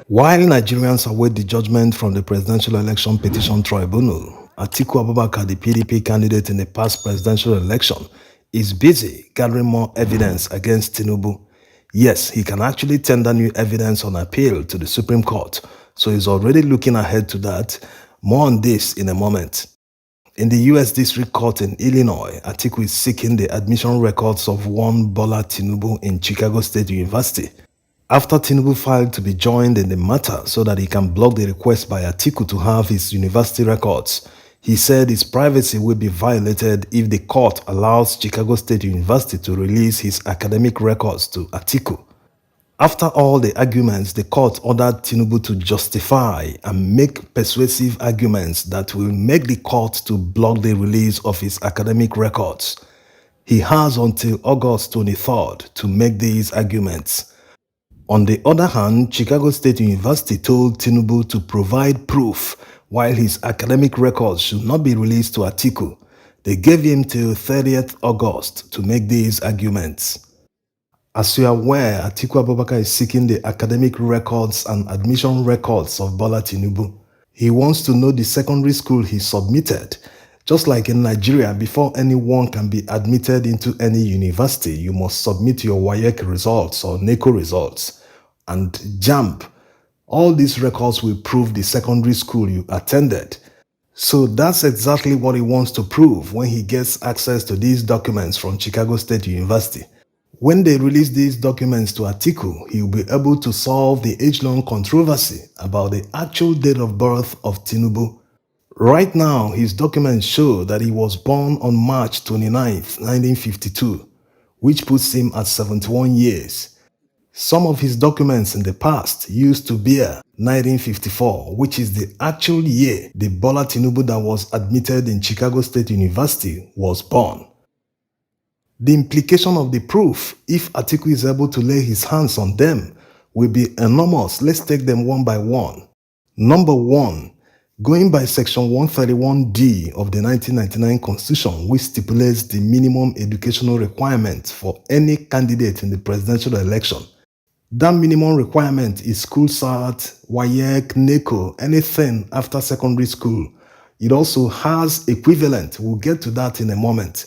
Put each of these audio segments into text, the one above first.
While Nigerians await the judgment from the Presidential Election Petition Tribunal, Atiku Abubakar, the PDP candidate in the past presidential election, is busy gathering more evidence against Tinubu. Yes, he can actually tender new evidence on appeal to the Supreme Court, so he's already looking ahead to that. More on this in a moment. In the U.S. District Court in Illinois, Atiku is seeking the admission records of one Bola Tinubu in Chicago State University. After Tinubu filed to be joined in the matter so that he can block the request by Atiku to have his university records, he said his privacy will be violated if the court allows Chicago State University to release his academic records to Atiku. After all the arguments, the court ordered Tinubu to justify and make persuasive arguments that will make the court to block the release of his academic records. He has until August 23rd to make these arguments. On the other hand, Chicago State University told Tinubu to provide proof while his academic records should not be released to Atiku. They gave him till 30th August to make these arguments. As you are aware, Atiku Abubakar is seeking the academic records and admission records of Bola Tinubu. He wants to know the secondary school he submitted. Just like in Nigeria, before anyone can be admitted into any university, you must submit your WAEC results or NECO results and JAMB. All these records will prove the secondary school you attended. So that's exactly what he wants to prove when he gets access to these documents from Chicago State University. When they release these documents to Atiku, he will be able to solve the age-long controversy about the actual date of birth of Tinubu. Right now, his documents show that he was born on March 29, 1952, which puts him at 71 years. Some of his documents in the past used to bear 1954, which is the actual year the Bola Tinubu that was admitted in Chicago State University was born. The implication of the proof, if Atiku is able to lay his hands on them, will be enormous. Let's take them one by one. Number one, going by Section 131D of the 1999 Constitution, which stipulates the minimum educational requirement for any candidate in the presidential election. That minimum requirement is school cert, WAEC, NECO, anything after secondary school. It also has equivalent. We'll get to that in a moment.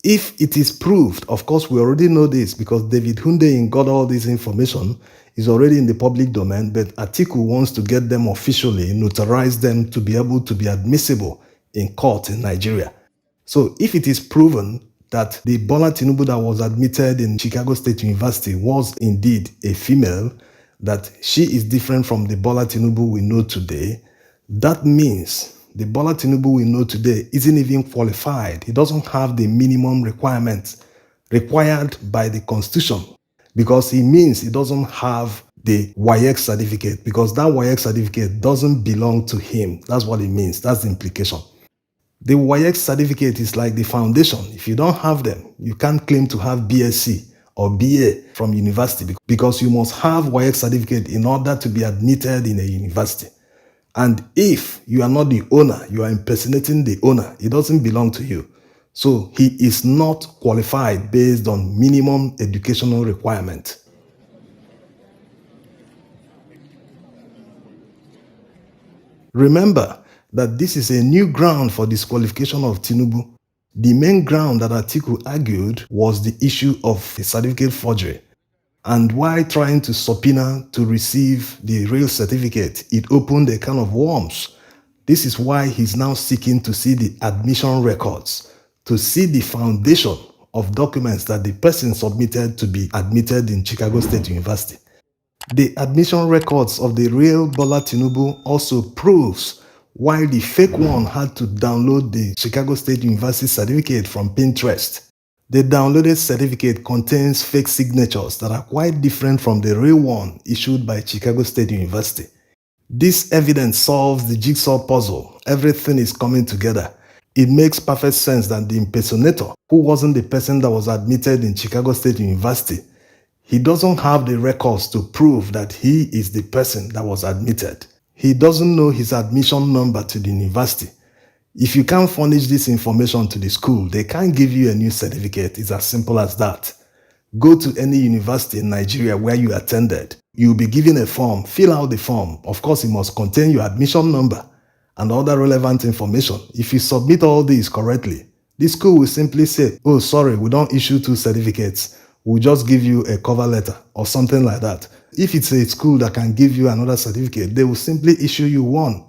If it is proved, of course we already know this because David Hundeyin got all this information, is already in the public domain, but Atiku wants to get them officially, notarize them to be able to be admissible in court in Nigeria. So if it is proven that the Bola Tinubu that was admitted in Chicago State University was indeed a female, that she is different from the Bola Tinubu we know today, that means the Bola Tinubu we know today isn't even qualified. He doesn't have the minimum requirements required by the Constitution because it means he doesn't have the WAEC certificate because that WAEC certificate doesn't belong to him. That's what it means. That's the implication. The WAEC certificate is like the foundation. If you don't have them, you can't claim to have BSc or BA from university because you must have WAEC certificate in order to be admitted in a university. And if you are not the owner, you are impersonating the owner, it doesn't belong to you. So he is not qualified based on minimum educational requirement. Remember that this is a new ground for disqualification of Tinubu. The main ground that Atiku argued was the issue of the certificate forgery. And while trying to subpoena to receive the real certificate, it opened a can of worms. This is why he's now seeking to see the admission records, to see the foundation of documents that the person submitted to be admitted in Chicago State University. The admission records of the real Bola Tinubu also proves why the fake one had to download the Chicago State University certificate from Pinterest. The downloaded certificate contains fake signatures that are quite different from the real one issued by Chicago State University. This evidence solves the jigsaw puzzle. Everything is coming together. It makes perfect sense that the impersonator, who wasn't the person that was admitted in Chicago State University, he doesn't have the records to prove that he is the person that was admitted. He doesn't know his admission number to the university. If you can't furnish this information to the school, they can't give you a new certificate. It's as simple as that. Go to any university in Nigeria where you attended. You'll be given a form. Fill out the form. Of course, it must contain your admission number and other relevant information. If you submit all these correctly, the school will simply say, oh, sorry, we don't issue two certificates. We'll just give you a cover letter or something like that. If it's a school that can give you another certificate, they will simply issue you one.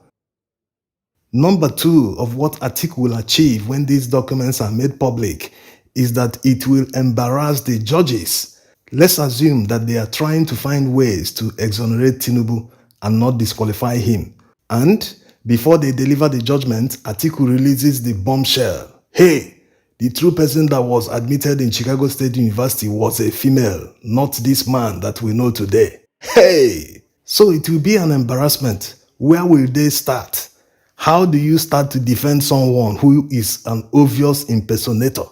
Number two of what Atiku will achieve when these documents are made public is that it will embarrass the judges. Let's assume that they are trying to find ways to exonerate Tinubu and not disqualify him. And before they deliver the judgment, Atiku releases the bombshell. Hey, the true person that was admitted in Chicago State University was a female, not this man that we know today. Hey! So it will be an embarrassment. Where will they start? How do you start to defend someone who is an obvious impersonator?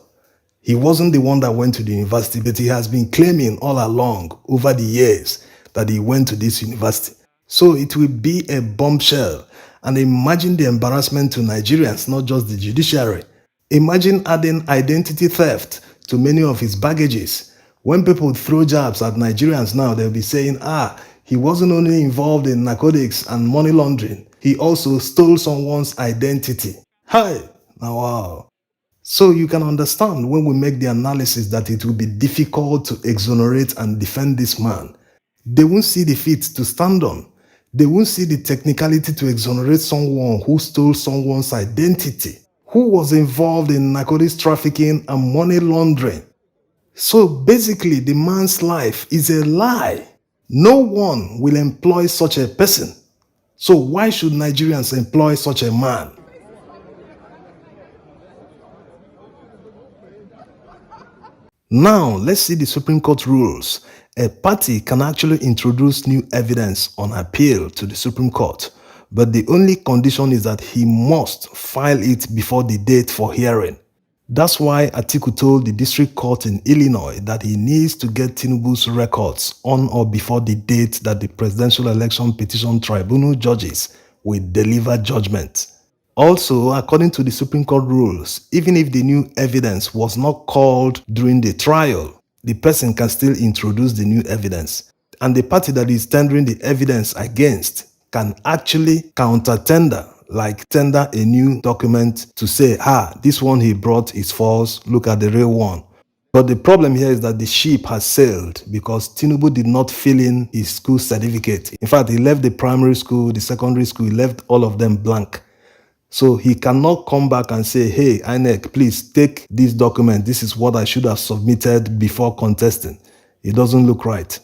He wasn't the one that went to the university, but he has been claiming all along over the years that he went to this university. So it will be a bombshell. And imagine the embarrassment to Nigerians, not just the judiciary. Imagine adding identity theft to many of his baggages. When people throw jabs at Nigerians now, they'll be saying, he wasn't only involved in narcotics and money laundering, he also stole someone's identity. Hi! Now wow. So you can understand when we make the analysis that it will be difficult to exonerate and defend this man. They won't see the feet to stand on. They won't see the technicality to exonerate someone who stole someone's identity, who was involved in narcotics trafficking and money laundering. So basically, the man's life is a lie. No one will employ such a person. So why should Nigerians employ such a man? Now, let's see the Supreme Court rules. A party can actually introduce new evidence on appeal to the Supreme Court, but the only condition is that he must file it before the date for hearing. That's why Atiku told the district court in Illinois that he needs to get Tinubu's records on or before the date that the Presidential Election Petition Tribunal judges will deliver judgment. Also, according to the Supreme Court rules, even if the new evidence was not called during the trial, the person can still introduce the new evidence. And the party that is tendering the evidence against can actually counter-tender, like tender a new document to say, this one he brought is false, look at the real one. But the problem here is that the ship has sailed because Tinubu did not fill in his school certificate. In fact, he left the primary school, the secondary school, he left all of them blank. So he cannot come back and say, hey, INEC, please take this document. This is what I should have submitted before contesting. It doesn't look right.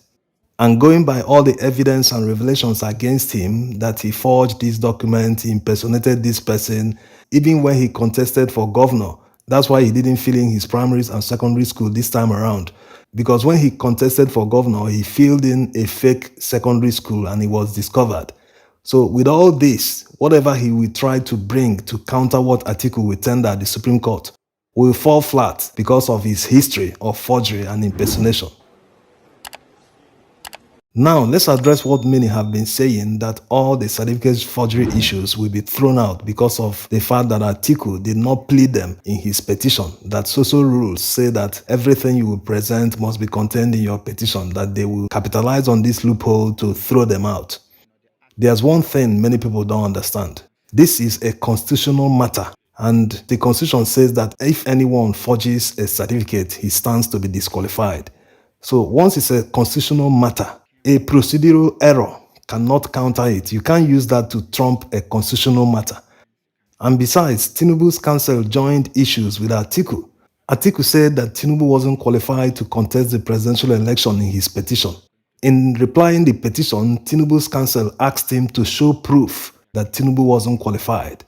And going by all the evidence and revelations against him that he forged this document, he impersonated this person, even when he contested for governor. That's why he didn't fill in his primaries and secondary school this time around. Because when he contested for governor, he filled in a fake secondary school and he was discovered. So with all this, whatever he will try to bring to counter what Atiku will tender at the Supreme Court will fall flat because of his history of forgery and impersonation. Now, let's address what many have been saying, that all the certificate forgery issues will be thrown out because of the fact that Atiku did not plead them in his petition, that social rules say that everything you will present must be contained in your petition, that they will capitalize on this loophole to throw them out. There's one thing many people don't understand. This is a constitutional matter, and the Constitution says that if anyone forges a certificate, he stands to be disqualified. So once it's a constitutional matter, a procedural error cannot counter it. You can't use that to trump a constitutional matter. And besides, Tinubu's counsel joined issues with Atiku. Atiku said that Tinubu wasn't qualified to contest the presidential election in his petition. In replying the petition, Tinubu's counsel asked him to show proof that Tinubu wasn't qualified.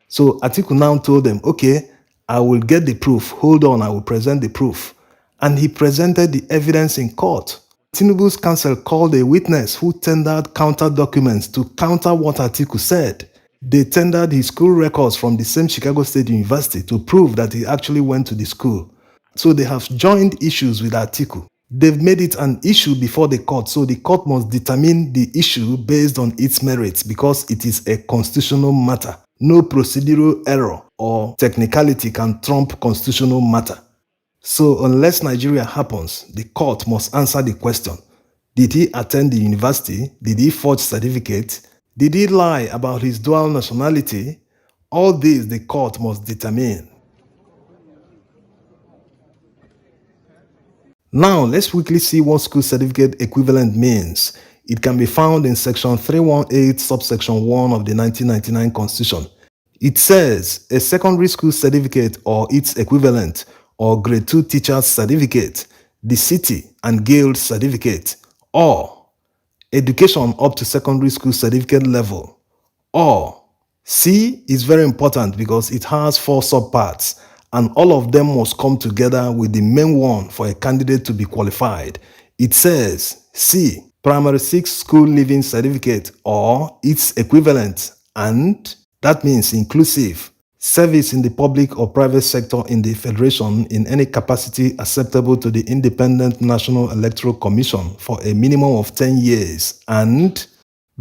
So Atiku now told them, okay, I will get the proof. Hold on, I will present the proof. And he presented the evidence in court. Tinubu's counsel called a witness who tendered counter documents to counter what Atiku said. They tendered his school records from the same Chicago State University to prove that he actually went to the school. So they have joined issues with Atiku. They've made it an issue before the court, so the court must determine the issue based on its merits because it is a constitutional matter. No procedural error or technicality can trump constitutional matter. So unless Nigeria happens, the court must answer the question. Did he attend the university? Did he forge certificates? Did he lie about his dual nationality? All these the court must determine. Now, let's quickly see what school certificate equivalent means. It can be found in section 318, subsection 1 of the 1999 Constitution. It says a secondary school certificate or its equivalent, or grade 2 teacher's certificate, the city and guild certificate, or education up to secondary school certificate level, or C is very important because it has 4 subparts and all of them must come together with the main one for a candidate to be qualified. It says C, primary 6 school leaving certificate or its equivalent, and that means inclusive service in the public or private sector in the federation in any capacity acceptable to the Independent National Electoral Commission for a minimum of 10 years. And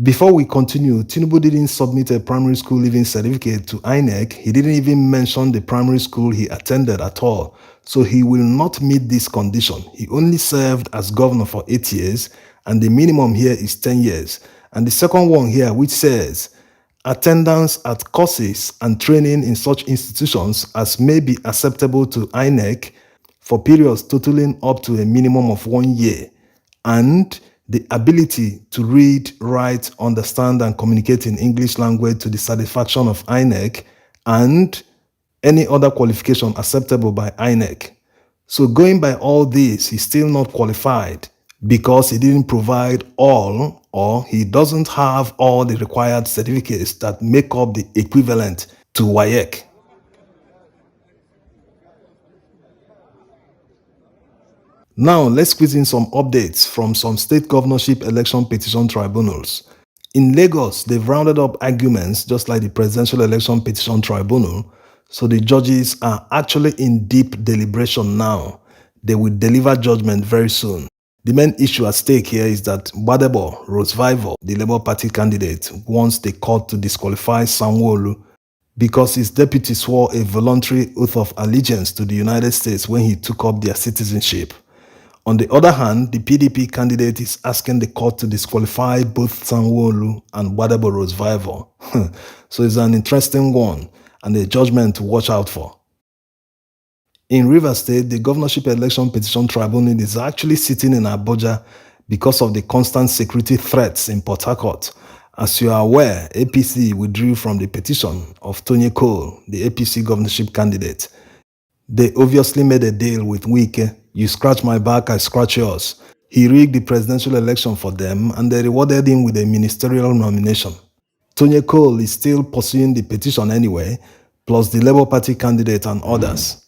before we continue, Tinubu didn't submit a primary school leaving certificate to INEC. He didn't even mention the primary school he attended at all. So he will not meet this condition. He only served as governor for 8 years, and the minimum here is 10 years. And the second one here, which says, attendance at courses and training in such institutions as may be acceptable to INEC for periods totaling up to a minimum of 1 year, and the ability to read, write, understand, and communicate in English language to the satisfaction of INEC, and any other qualification acceptable by INEC. So going by all this, he's still not qualified because he didn't provide all, or he doesn't have all the required certificates that make up the equivalent to WAEC. Now, let's squeeze in some updates from some state governorship election petition tribunals. In Lagos, they've rounded up arguments just like the Presidential Election Petition Tribunal, so the judges are actually in deep deliberation now. They will deliver judgment very soon. The main issue at stake here is that Gbadebo Rosevival, the Labour Party candidate, wants the court to disqualify Sanwo-Olu because his deputy swore a voluntary oath of allegiance to the United States when he took up their citizenship. On the other hand, the PDP candidate is asking the court to disqualify both Sanwo-Olu and Gbadebo Rosevival. So it's an interesting one and a judgment to watch out for. In Rivers State, the Governorship Election Petition Tribunal is actually sitting in Abuja because of the constant security threats in Port Harcourt. As you are aware, APC withdrew from the petition of Tony Cole, the APC governorship candidate. They obviously made a deal with Wike. You scratch my back, I scratch yours. He rigged the presidential election for them and they rewarded him with a ministerial nomination. Tony Cole is still pursuing the petition anyway, plus the Labour Party candidate and others.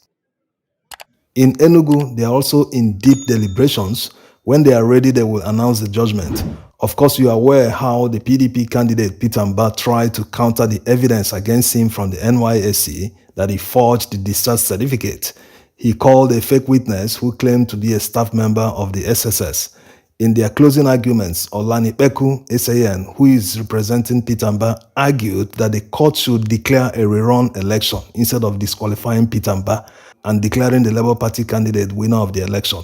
In Enugu, they are also in deep deliberations. When they are ready, they will announce the judgment. Of course, you are aware how the PDP candidate Peter Mba tried to counter the evidence against him from the NYSC that he forged the discharge certificate. He called a fake witness who claimed to be a staff member of the SSS. In their closing arguments, Olanipeku SAN, who is representing Peter Mba, argued that the court should declare a rerun election instead of disqualifying Peter Mba and declaring the Labour Party candidate winner of the election.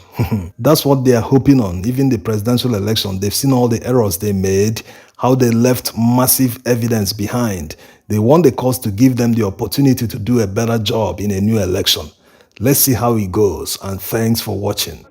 That's what they are hoping on. Even the presidential election, they've seen all the errors they made, how they left massive evidence behind. They want the courts to give them the opportunity to do a better job in a new election. Let's see how it goes, and thanks for watching.